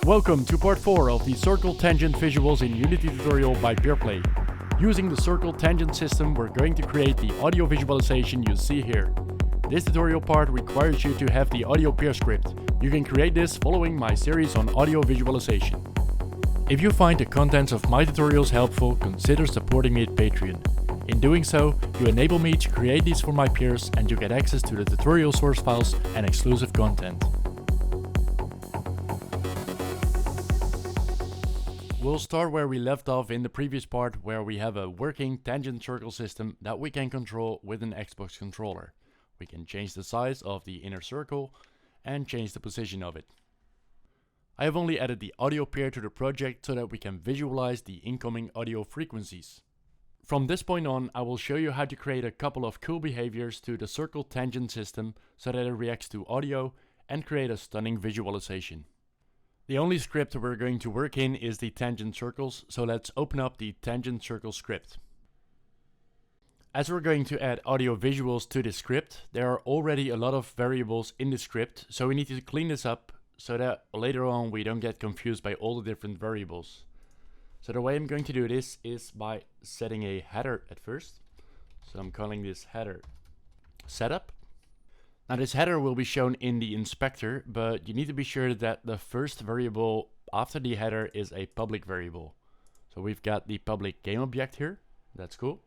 Welcome to part 4 of the Circle Tangent Visuals in Unity tutorial by PeerPlay. Using the Circle Tangent system, we're going to create the audio visualization you see here. This tutorial part requires you to have the audio peer script. You can create this following my series on audio visualization. If you find the contents of my tutorials helpful, consider supporting me at Patreon. In doing so, you enable me to create these for my peers and you get access to the tutorial source files and exclusive content. We'll start where we left off in the previous part, where we have a working tangent circle system that we can control with an Xbox controller. We can change the size of the inner circle and change the position of it. I have only added the audio peer to the project so that we can visualize the incoming audio frequencies. From this point on, I will show you how to create a couple of cool behaviors to the circle tangent system so that it reacts to audio and create a stunning visualization. The only script we're going to work in is the tangent circles, so let's open up the tangent circle script. As we're going to add audio visuals to this script, there are already a lot of variables in the script, so we need to clean this up so that later on we don't get confused by all the different variables. So the way I'm going to do this is by setting a header at first. So I'm calling this header setup. Now this header will be shown in the inspector, but you need to be sure that the first variable after the header is a public variable. So we've got the public game object here. That's cool.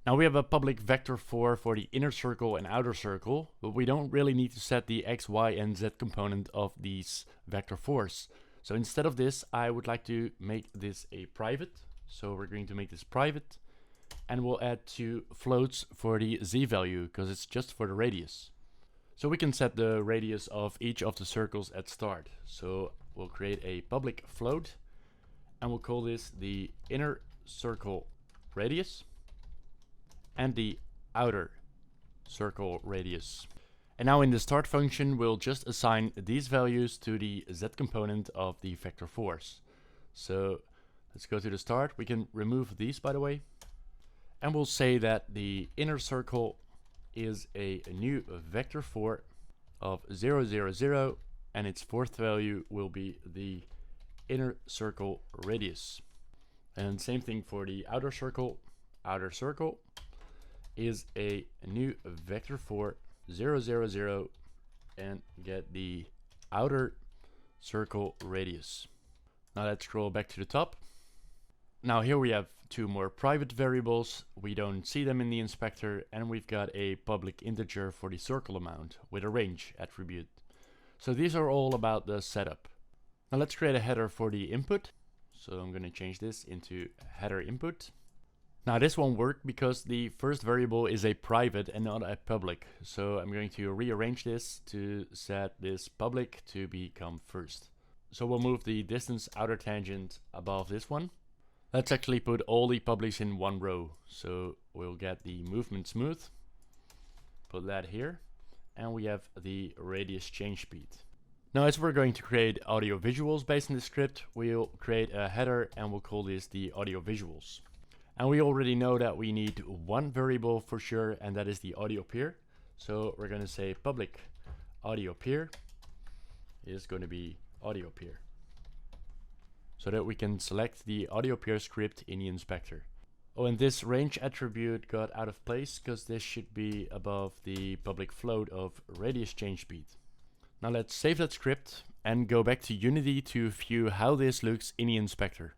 Now we have a public vector4 for the inner circle and outer circle, but we don't really need to set the x, y, and z component of these vector4s. So instead of this, I would like to make this a private. So we're going to make this private, and we'll add 2 floats for the z value because it's just for the radius. So we can set the radius of each of the circles at start. So we'll create a public float and we'll call this the inner circle radius and the outer circle radius. And now in the start function, we'll just assign these values to the z component of the vector4s. So let's go to the start. We can remove these, by the way. And we'll say that the inner circle is a new vector4 of 0, 0, 0, and its fourth value will be the inner circle radius. And same thing for the outer circle. Outer circle is a new vector4 0, 0, 0, and get the outer circle radius. Now let's scroll back to the top. Now here we have 2 more private variables. We don't see them in the inspector, and we've got a public integer for the circle amount with a range attribute. So these are all about the setup. Now let's create a header for the input. So I'm going to change this into header input. Now this won't work because the first variable is a private and not a public. So I'm going to rearrange this to set this public to become first. So we'll move the distance outer tangent above this one. Let's actually put all the publics in one row. So we'll get the movement smooth, put that here, and we have the radius change speed. Now as we're going to create audio visuals based on the script, we'll create a header and we'll call this the audio visuals. And we already know that we need one variable for sure, and that is the audio peer. So we're going to say public audio peer is going to be audio peer, so that we can select the audio peer script in the inspector. Oh, and this range attribute got out of place because this should be above the public float of radius change speed. Now let's save that script and go back to Unity to view how this looks in the inspector.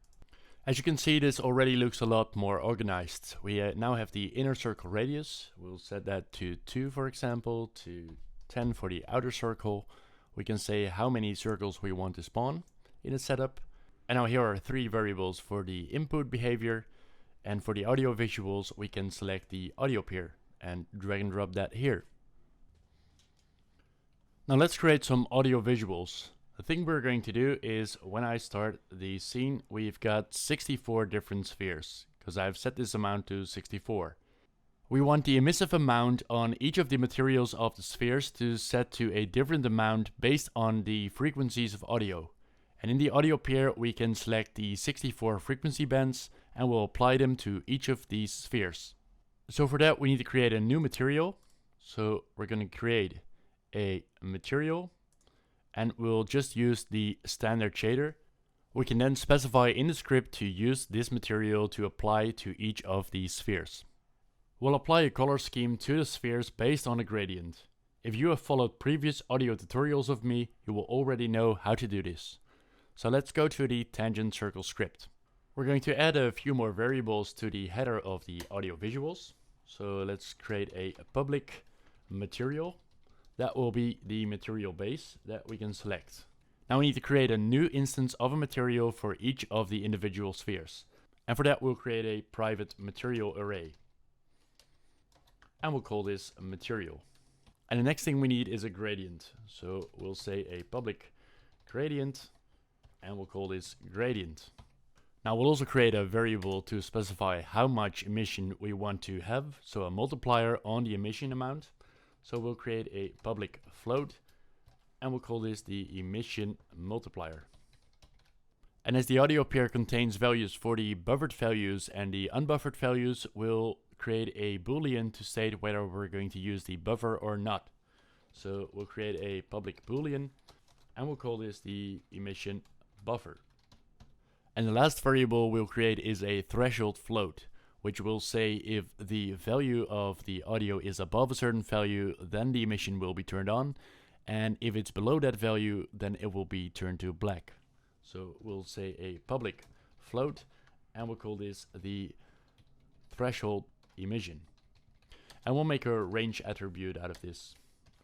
As you can see, this already looks a lot more organized. We now have the inner circle radius. We'll set that to 2, for example, to 10 for the outer circle. We can say how many circles we want to spawn in a setup. And now here are 3 variables for the input behavior, and for the audio visuals we can select the audio peer and drag and drop that here. Now let's create some audio visuals. The thing we're going to do is when I start the scene, we've got 64 different spheres because I've set this amount to 64. We want the emissive amount on each of the materials of the spheres to set to a different amount based on the frequencies of audio. And in the audio peer, we can select the 64 frequency bands and we'll apply them to each of these spheres. So for that, we need to create a new material. So we're going to create a material and we'll just use the standard shader. We can then specify in the script to use this material to apply to each of these spheres. We'll apply a color scheme to the spheres based on a gradient. If you have followed previous audio tutorials of me, you will already know how to do this. So let's go to the tangent circle script. We're going to add a few more variables to the header of the audio visuals. So let's create a public material. That will be the material base that we can select. Now we need to create a new instance of a material for each of the individual spheres. And for that we'll create a private material array. And we'll call this a material. And the next thing we need is a gradient. So we'll say a public gradient, and we'll call this gradient. Now we'll also create a variable to specify how much emission we want to have, so a multiplier on the emission amount. So we'll create a public float, and we'll call this the emission multiplier. And as the audio pair contains values for the buffered values and the unbuffered values, we'll create a boolean to state whether we're going to use the buffer or not. So we'll create a public boolean, and we'll call this the emission buffer. And the last variable we'll create is a threshold float, which will say if the value of the audio is above a certain value, then the emission will be turned on, and if it's below that value, then it will be turned to black. So we'll say a public float, and we'll call this the threshold emission. And we'll make a range attribute out of this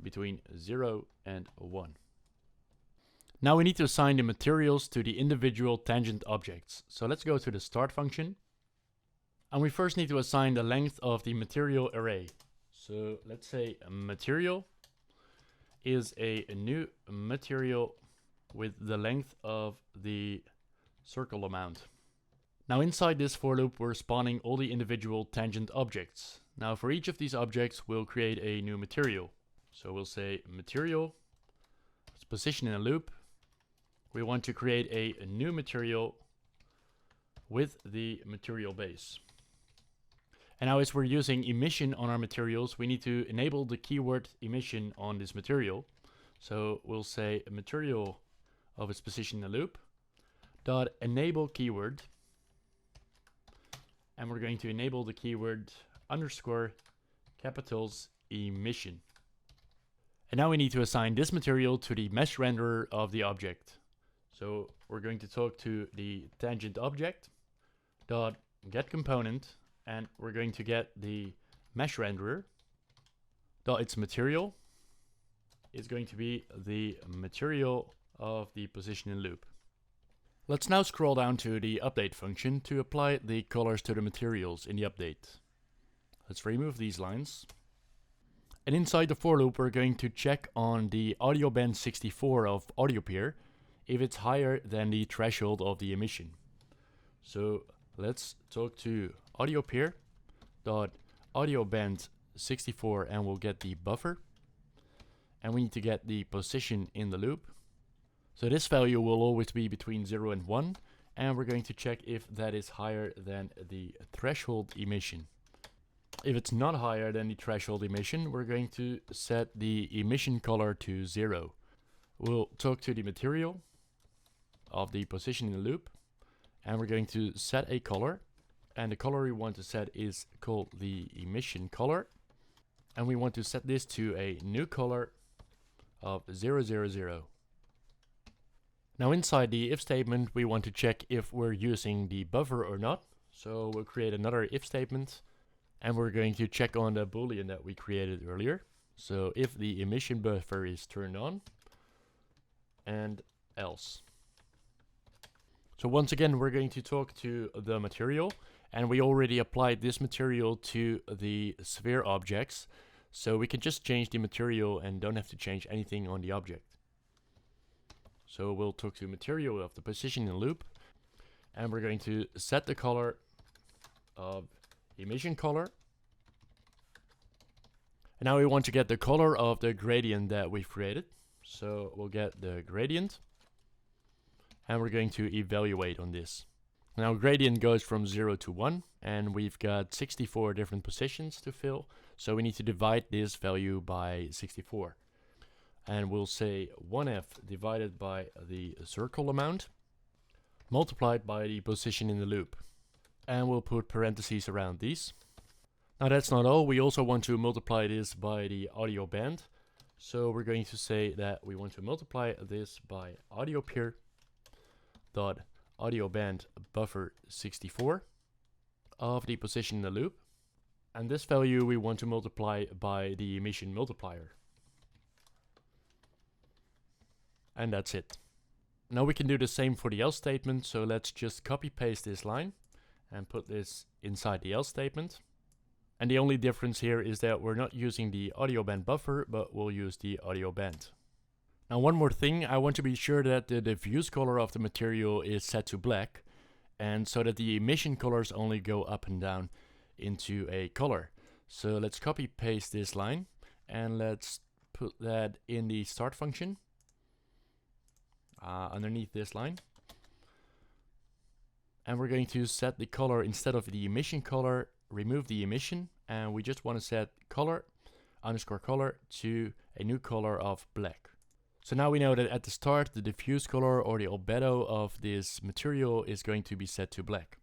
between 0 and 1. Now we need to assign the materials to the individual tangent objects. So let's go to the start function. And we first need to assign the length of the material array. So let's say a material is a new material with the length of the circle amount. Now inside this for loop we're spawning all the individual tangent objects. Now for each of these objects we'll create a new material. So we'll say material, let's position in a loop. We want to create a new material with the material base. And now as we're using emission on our materials, we need to enable the keyword emission on this material. So we'll say a material of its position in a loop dot enable keyword, and we're going to enable the keyword underscore capitals emission. And now we need to assign this material to the mesh renderer of the object. So we're going to talk to the tangent object dot get component, and we're going to get the mesh renderer dot its material is going to be the material of the position in loop. Let's now scroll down to the update function to apply the colors to the materials in the update. Let's remove these lines. And inside the for loop we're going to check on the audio band 64 of audio pair if it's higher than the threshold of the emission. So let's talk to audio pair dot audio band 64, and we'll get the buffer, and we need to get the position in the loop. So this value will always be between 0 and 1, and we're going to check if that is higher than the threshold emission. If it's not higher than the threshold emission, we're going to set the emission color to 0. We'll talk to the material of the position in the loop, and we're going to set a color, and the color we want to set is called the emission color, and we want to set this to a new color of 000. Now inside the if statement we want to check if we're using the buffer or not, so we'll create another if statement, and we're going to check on the boolean that we created earlier. So if the emission buffer is turned on, and else. So once again we're going to talk to the material, and we already applied this material to the sphere objects, so we can just change the material and don't have to change anything on the object. So we'll talk to material of the position in the loop, and we're going to set the color of emission color. And now we want to get the color of the gradient that we've created. So we'll get the gradient, and we're going to evaluate on this. Now gradient goes from 0 to 1, and we've got 64 different positions to fill, so we need to divide this value by 64. And we'll say 1f divided by the circle amount multiplied by the position in the loop. And we'll put parentheses around these. Now that's not all, we also want to multiply this by the audio band. So we're going to say that we want to multiply this by audio peer dot audio band buffer 64 of the position in the loop. And this value we want to multiply by the emission multiplier. And that's it. Now we can do the same for the else statement, so let's just copy paste this line and put this inside the else statement. And the only difference here is that we're not using the audio band buffer, but we'll use the audio band. Now one more thing, I want to be sure that the diffuse color of the material is set to black, and so that the emission colors only go up and down into a color. So let's copy paste this line and let's put that in the start function underneath this line. And we're going to set the color, instead of the emission color, remove the emission, and we just want to set color underscore color to a new color of black. So now we know that at the start the diffuse color or the albedo of this material is going to be set to black.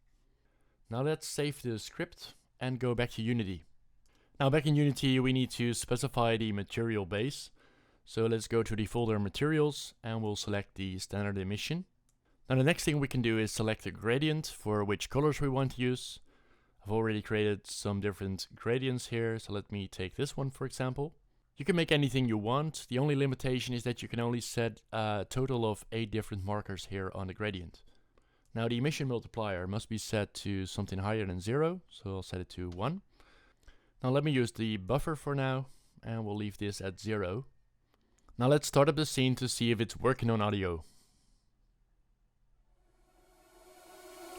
Now let's save the script and go back to Unity. Now back in Unity we need to specify the material base. So let's go to the folder materials and we'll select the standard emission. Now the next thing we can do is select a gradient for which colors we want to use. I've already created some different gradients here, so let me take this one for example. You can make anything you want. The only limitation is that you can only set a total of 8 different markers here on the gradient. Now the emission multiplier must be set to something higher than 0, so I'll set it to 1. Now let me use the buffer for now, and we'll leave this at 0. Now let's start up the scene to see if it's working on audio.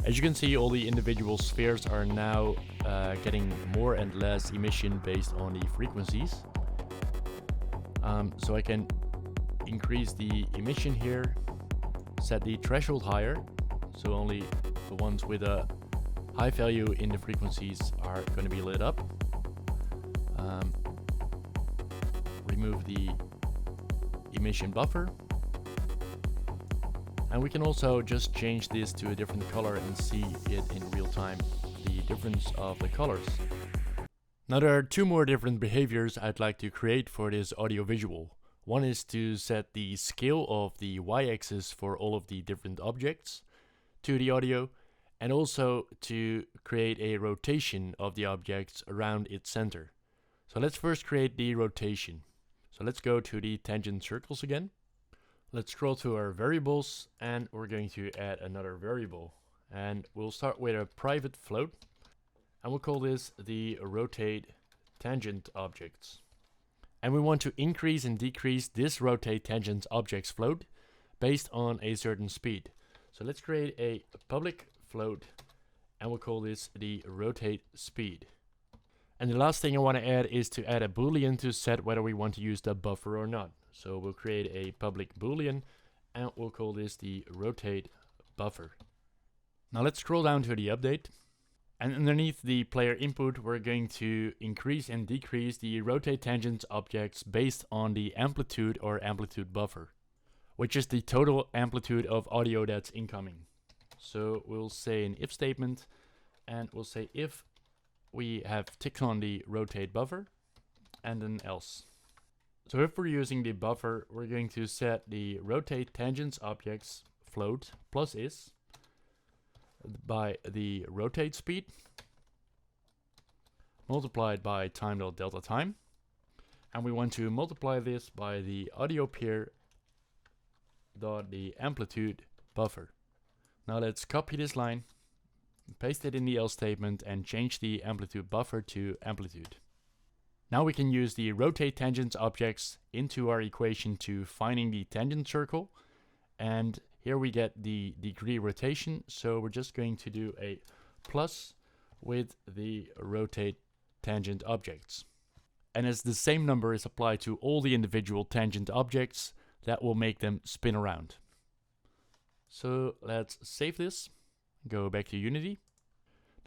As you can see, all the individual spheres are now getting more and less emission based on the frequencies. So I can increase the emission here, set the threshold higher, so only the ones with a high value in the frequencies are going to be lit up. Remove the emission buffer. And we can also just change this to a different color and see it in real time, the difference of the colors. Now there are 2 more different behaviors I'd like to create for this audiovisual. One is to set the scale of the y-axis for all of the different objects to the audio, and also to create a rotation of the objects around its center. So let's first create the rotation. So let's go to the tangent circles again. Let's scroll to our variables and we're going to add another variable. And we'll start with a private float. And we'll call this the rotate tangent objects. And we want to increase and decrease this rotate tangent objects float based on a certain speed. So let's create a public float and we'll call this the rotate speed. And the last thing I want to add is to add a boolean to set whether we want to use the buffer or not. So we'll create a public boolean and we'll call this the rotate buffer. Now let's scroll down to the update. And underneath the player input, we're going to increase and decrease the rotate tangent objects based on the amplitude or amplitude buffer, which is the total amplitude of audio that's incoming. So we'll say an if statement, and we'll say if we have ticked on the rotate buffer, and then else. So if we're using the buffer, we're going to set the rotate tangent objects float plus is by the rotate speed multiplied by time dot delta time, and we want to multiply this by the audio peer dot the amplitude buffer. Now let's copy this line, paste it in the else statement, and change the amplitude buffer to amplitude. Now we can use the rotate tangent objects into our equation to finding the tangent circle, and here we get the degree rotation, so we're just going to do a plus with the rotate tangent objects. And as the same number is applied to all the individual tangent objects, that will make them spin around. So let's save this, go back to Unity.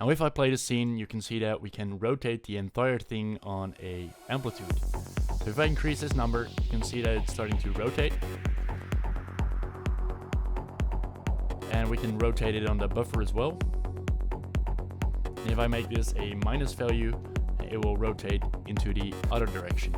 Now if I play the scene, you can see that we can rotate the entire thing on a amplitude. So So if I increase this number, you can see that it's starting to rotate. And we can rotate it on the buffer as well. And if I make this a minus value, it will rotate into the other direction.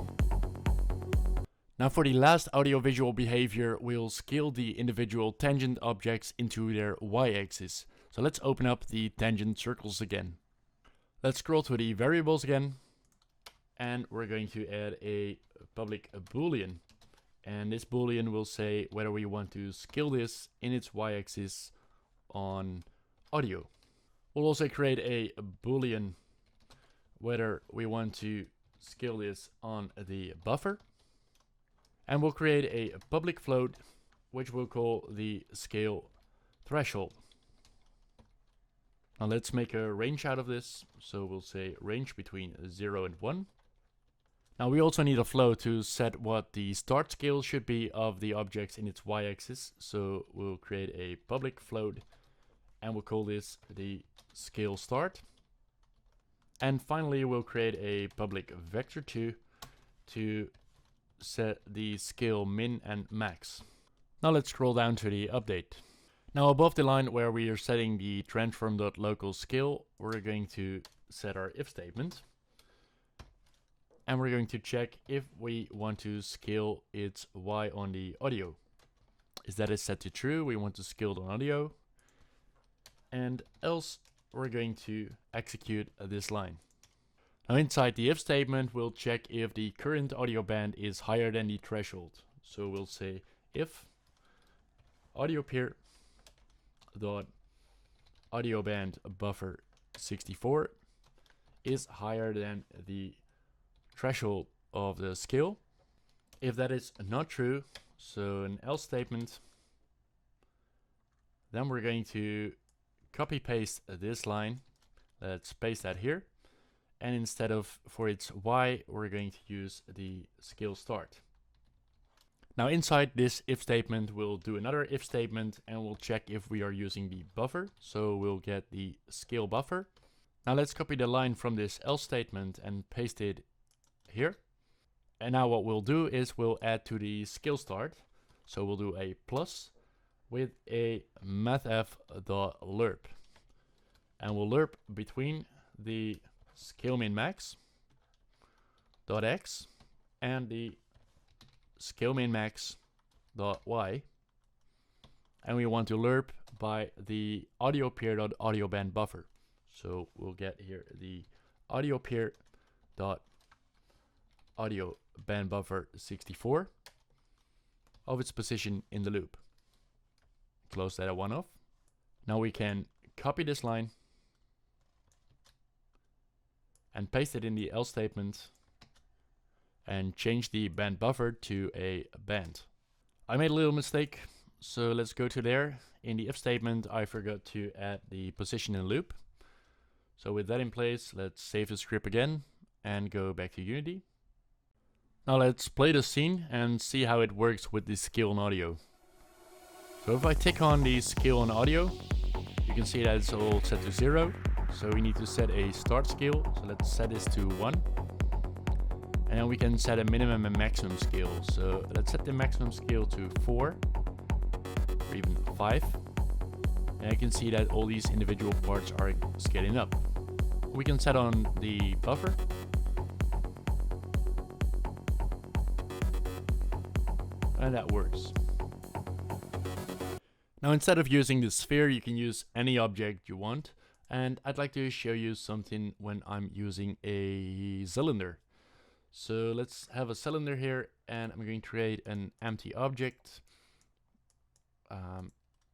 Now for the last audiovisual behavior, we'll scale the individual tangent objects into their y-axis. So let's open up the tangent circles again. Let's scroll to the variables again. And we're going to add a public boolean. And this boolean will say whether we want to scale this in its y-axis on audio. We'll also create a boolean whether we want to scale this on the buffer. And we'll create a public float, which we'll call the scale threshold. Now let's make a range out of this. So we'll say range between 0 and 1. Now we also need a float to set what the start scale should be of the objects in its y-axis. So we'll create a public float and we'll call this the scale start. And finally we'll create a public vector to set the scale min and max. Now let's scroll down to the update. Now above the line where we are setting the transform.local scale, we're going to set our if statement. And we're going to check if we want to scale its y on the audio. Is that is set to true? We want to scale it on audio. And else we're going to execute this line. Now inside the if statement, we'll check if the current audio band is higher than the threshold. So we'll say if audio peer dot audio band buffer 64 is higher than the threshold of the scale. If that is not true, so an else statement, then we're going to copy paste this line. Let's paste that here. And instead of for its y, we're going to use the scale start. Now inside this if statement, we'll do another if statement and we'll check if we are using the buffer. So we'll get the scale buffer. Now let's copy the line from this else statement and paste it here. And now what we'll do is we'll add to the scale start. So we'll do a plus with a mathf.lerp. And we'll lerp between the scale min max dot x and the scale min max dot y, and we want to lerp by the audio peer dot audio band buffer. So we'll get here the audio peer dot audio band buffer 64 of its position in the loop. Close that one off. Now we can copy this line and paste it in the else statement and change the band buffer to a band. I made a little mistake, so let's go to there. In the if statement, I forgot to add the position in the loop. So with that in place, let's save the script again and go back to Unity. Now let's play the scene and see how it works with the scale on audio. So if I tick on the scale on audio, you can see that it's all set to 0. So we need to set a start scale. So let's set this to 1. And then we can set a minimum and maximum scale. So let's set the maximum scale to 4 or even 5. And you can see that all these individual parts are scaling up. We can set on the buffer. And that works. Now instead of using the sphere, you can use any object you want. And I'd like to show you something when I'm using a cylinder. So let's have a cylinder here, and I'm going to create an empty object,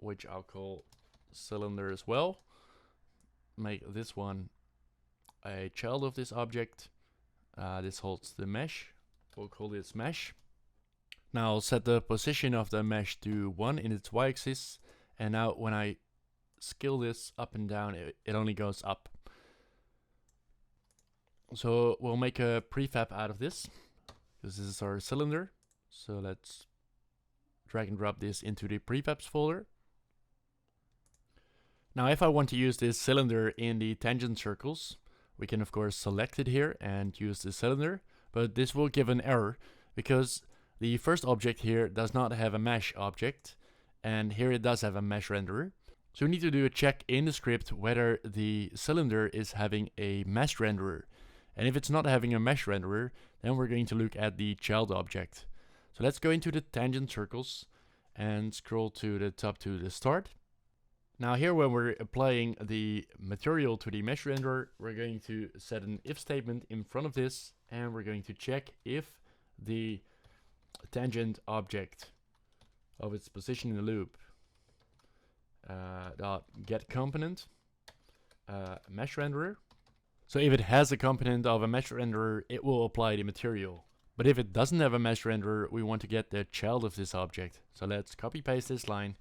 which I'll call cylinder as well. Make this one a child of this object. This holds the mesh. We'll call this mesh. Now I'll set the position of the mesh to 1 in its y-axis. And now when I scale this up and down, it only goes up. So we'll make a prefab out of this. This is our cylinder. So let's drag and drop this into the prefabs folder. Now if I want to use this cylinder in the tangent circles, we can of course select it here and use the cylinder, but this will give an error because the first object here does not have a mesh object, and here it does have a mesh renderer. So we need to do a check in the script whether the cylinder is having a mesh renderer. And if it's not having a mesh renderer, then we're going to look at the child object. So let's go into the tangent circles and scroll to the top to the start. Now here, when we're applying the material to the mesh renderer, we're going to set an if statement in front of this, and we're going to check if the tangent object of its position in the loop dot get component mesh renderer. So if it has a component of a mesh renderer, it will apply the material. But if it doesn't have a mesh renderer, we want to get the child of this object. So let's copy paste this line,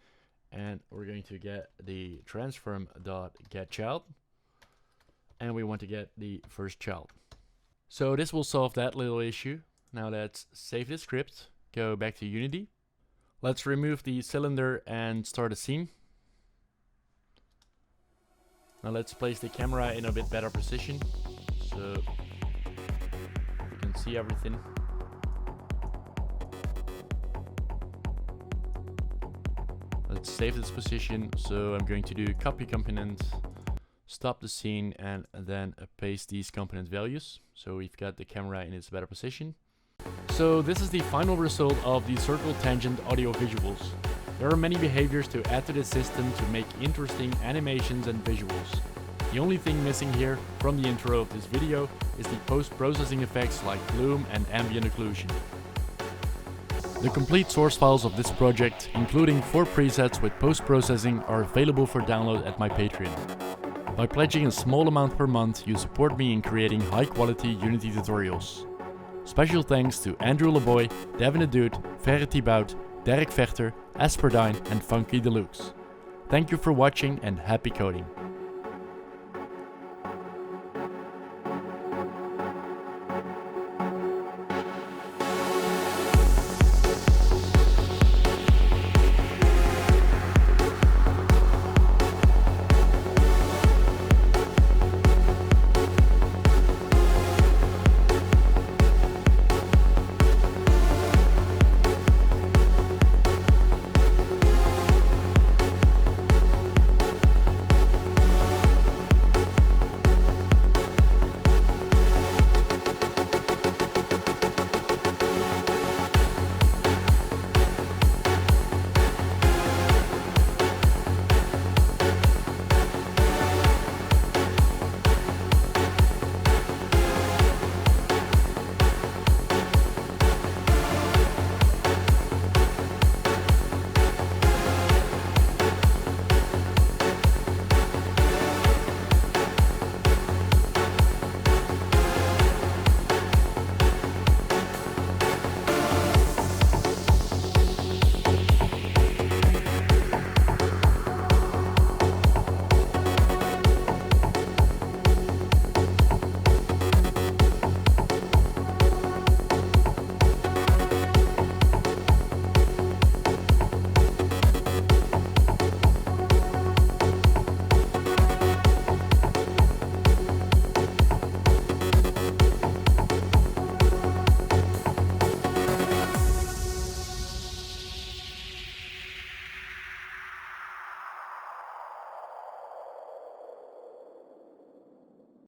and we're going to get the transform.getChild, and we want to get the first child. So this will solve that little issue. Now let's save this script, go back to Unity. Let's remove the cylinder and start a scene. Now let's place the camera in a bit better position, so you can see everything. Let's save this position, so I'm going to do copy component, stop the scene, and then paste these component values. So we've got the camera in its better position. So this is the final result of the circle tangent audio visuals. There are many behaviors to add to the system to make interesting animations and visuals. The only thing missing here from the intro of this video is the post-processing effects like bloom and ambient occlusion. The complete source files of this project, including 4 presets with post-processing, are available for download at my Patreon. By pledging a small amount per month, you support me in creating high-quality Unity tutorials. Special thanks to Andrew Laboy, Devin, Frere, Thibaud, Fegter, Esperdyne and Funky Deluxe. Thank you for watching and happy coding.